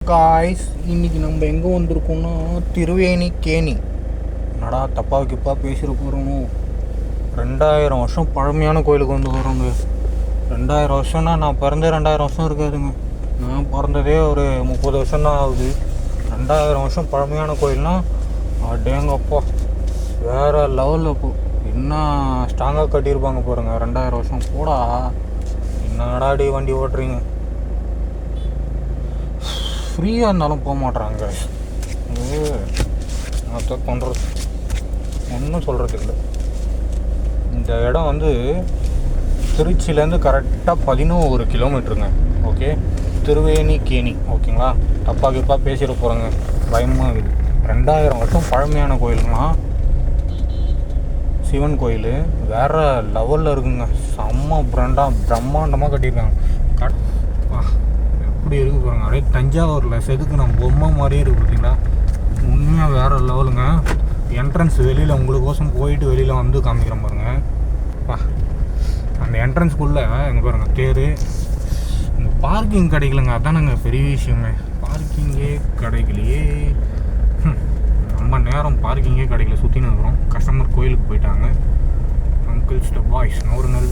Guys, இன்னைக்கு நம்ம எங்கே வந்திருக்கோம்னா திருவேணிக்கேணி. என்னடா தப்பா கிப்பா பேசிட்டு போகிறோம். 2000 வருஷம் பழமையான கோயிலுக்கு வந்து வரோங்க. 2000 வருஷம்னா நான் பிறந்த 2000 வருஷம் இருக்காதுங்க. நான் பிறந்ததே ஒரு 30 வருஷம் தான் ஆகுது. 2000 வருஷம் பழமையான கோயில்னா அடேங்கப்பா, வேறு லெவலில் இப்போ என்ன ஸ்ட்ராங்காக கட்டியிருப்பாங்க பாருங்க. 2000 வருஷம் கூட என்னடாடி வண்டி ஓட்டுறீங்க. ஃப்ரீயாக இருந்தாலும் போக மாட்றாங்க. அதை பண்ணுறது ஒன்றும் சொல்கிறது இல்லை. இந்த இடம் வந்து திருச்சியிலேருந்து கரெக்டாக 11 கிலோமீட்டருங்க. ஓகே, திருவேணிக்கேணி. ஓகேங்களா, தப்பா கிப்பா பேசிட போகிறேங்க, பயமாக இருக்குது. 2000 வருஷம் பழமையான கோயிலுங்களா. சிவன் கோயில் வேறு லெவலில் இருக்குங்க. செம்ம பிரம்மாண்டமாக கட்டியிருக்காங்க. எப்படி இருக்குது பாருங்க. அப்படியே தஞ்சாவூரில் செதுக்குன பொம்மை மாதிரியே இருக்குது பார்த்தீங்களா. உண்மையாக வேறு லெவலுங்க. என்ட்ரன்ஸ் வெளியில் உங்களுக்கோசம் போயிட்டு வெளியில் வந்து காமிக்கிறேன் பாருங்கள். அந்த என்ட்ரன்ஸ்குள்ளே இங்கே பாருங்கள் தேர். இங்கே பார்க்கிங் கிடைக்கலங்க, அதானங்க பெரிய விஷயமே. பார்க்கிங்கே கிடைக்கலையே. ரொம்ப நேரம் பார்க்கிங்கே கிடைக்கல, சுற்றின்னு இருக்கிறோம். கஸ்டமர் கோயிலுக்கு போயிட்டாங்க. அங்கிள்ஸ் த பாய்ஸ் நோருங்கள்.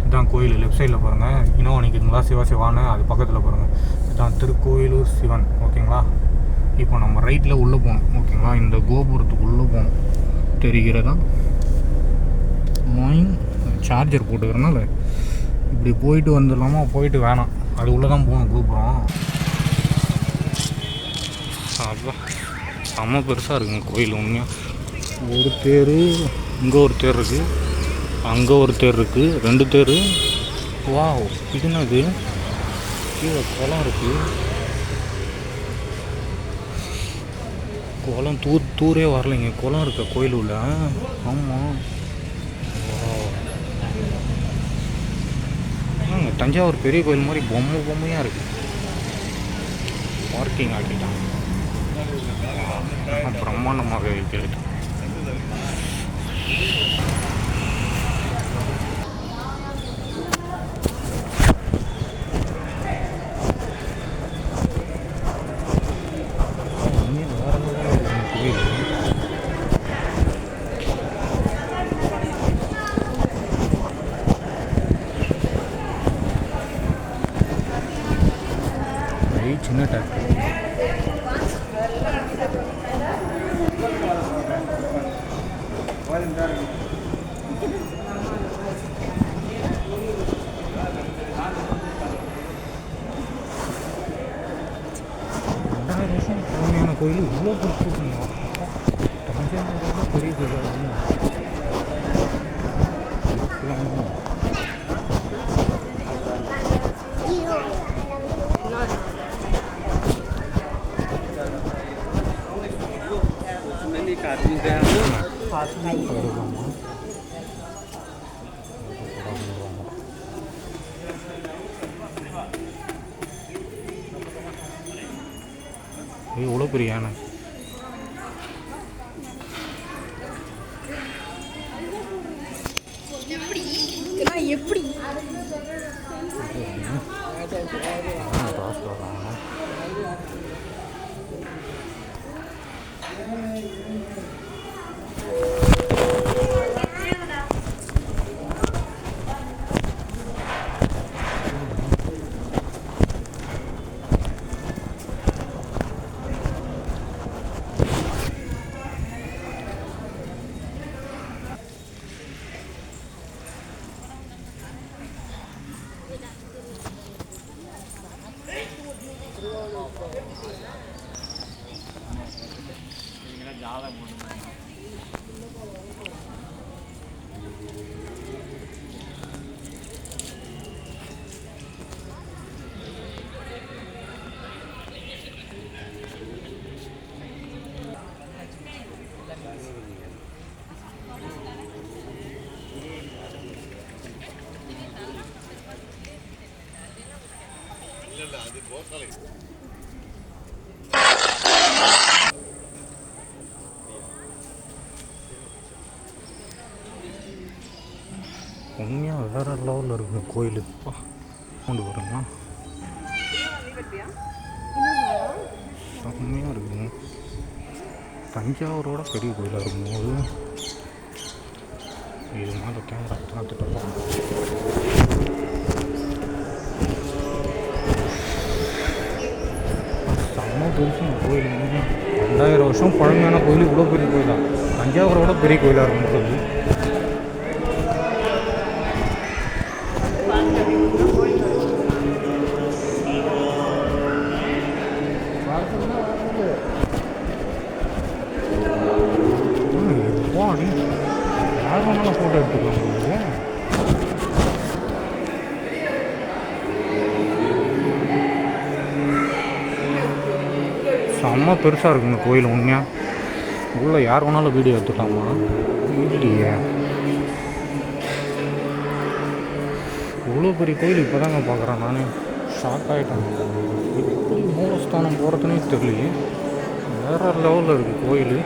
இதுதான் கோயில். லெஃப்ட் சைடில் பாருங்கள் இன்னும் நிற்குதுங்களா, சிவானு. அது பக்கத்தில் பாருங்கள், இதுதான் திருக்கோயிலூர் சிவன். ஓகேங்களா, இப்போ நம்ம ரைட்டில் உள்ளே போகணும். ஓகேங்களா, இந்த கோபுரத்துக்கு உள்ளே போகணும். தெரிகிறதா? சார்ஜர் போட்டுக்கிறனால இப்படி போயிட்டு வந்துடலாமா? போயிட்டு வேணாம், அது உள்ளே தான் போகணும் கோபுரம். அதுதான் செம்ம பெருசாக இருக்குங்க கோயில். உண்மையாக ஒரு தேர், இங்கே ஒரு தேர் இருக்குது, அங்கே ஒரு தேர் இருக்குது, 2 தேர். வாவ், இது என்னது? கீழே குளம் இருக்குது. குளம் தூரே வரலைங்க. குளம் இருக்க கோயில் உள்ள. ஆமாம், தஞ்சாவூர் பெரிய கோயில் மாதிரி பொம்மையாக இருக்குது. பார்க்கிங் ஆக்கிட்டாங்க, பிரம்மாண்டமாக இருக்கிறது. சின்ன டிராக்டர். கோயில் இவ்வளோ பெருசுங்க. தஞ்சாவூர் பெரிய கோயில். இவ்வளோ பெரிய யானை. எப்படி உண்மையாக வேறு லெவலில் இருக்குங்க கோயில். கொண்டு வருங்களா. செம்மையாக இருக்குங்க. தஞ்சாவூரோட பெரிய கோயிலாக இருக்கும்போது இது மேலே கேமரா பார்த்துட்டு செம்ம பெருசு கோயில். 2000 வருஷம் பழமையான கோயில். இவ்வளோ பெரிய கோயிலாக, தஞ்சாவூரோட பெரிய கோயிலாக இருக்கும்போது யார் வேணாலும் ஃபோட்டோ எடுத்துக்கலாம். செம்ம பெருசாக இருக்குங்க கோயில். உண்மையாக உள்ளே யார் வேணாலும் வீடியோ எடுத்துக்கலாமா? இல்லையே, இவ்வளோ பெரிய கோயில் இப்போ தாங்க பார்க்குறேன். நானே ஷாக் ஆகிட்டேன். எப்படி மூலஸ்தானம் போகிறதுனே தெரியலையே. வேறு லெவலில் இருக்குது கோயில்.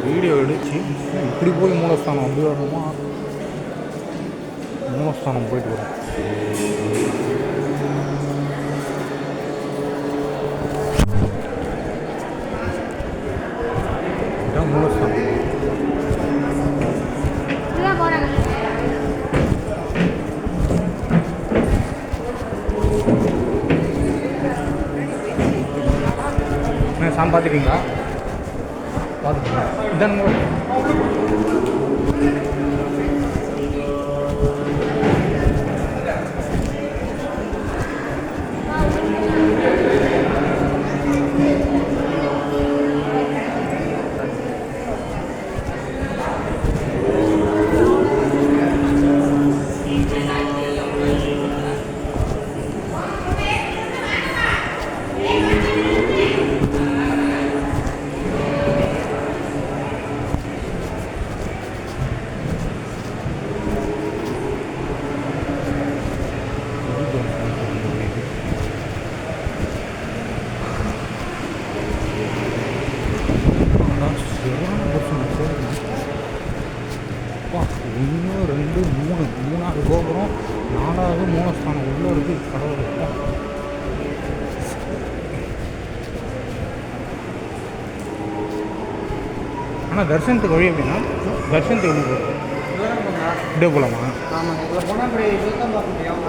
வீடியோ எடுத்து இப்படி போய் மூலஸ்தானம் அப்படி வரணுமா? மூலஸ்தானம் போயிட்டு வரும். இதான் மூலஸ்தானம். சாமி பார்த்துட்டீங்களா? பார்த்துட்டீங்களா? இதான் ஒன்று 2 3 மூணாவது கோபுரம், 4வது மூலஸ்தானம் உள்ளே இருக்குது. கடவுள் ஆனால் தரிசனத்துக்கு வழி எப்படின்னா, தரிசனத்துக்கு எப்படி போகிறது? இப்படியே போகலாமா? ஆமாம், இதில் போனால் அப்படி தான் பார்க்க முடியும்.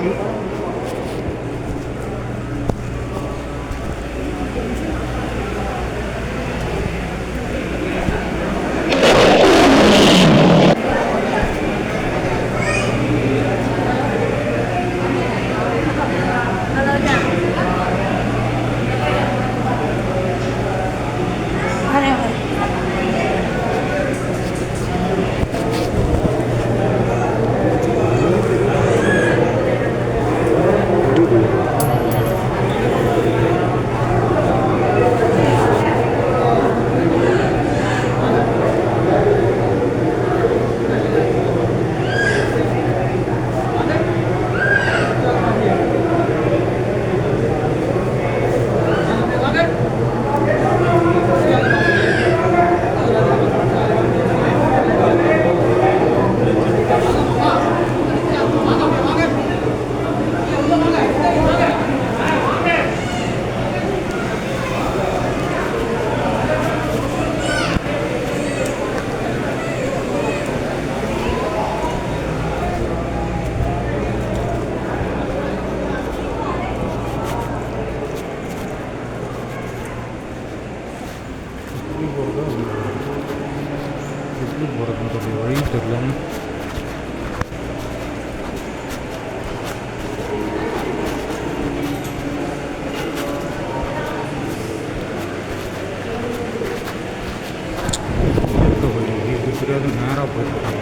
எப்படி போகிறதுன்றது வழி தெரியல. இது தெரியாது, நேராக போயிருக்காங்க.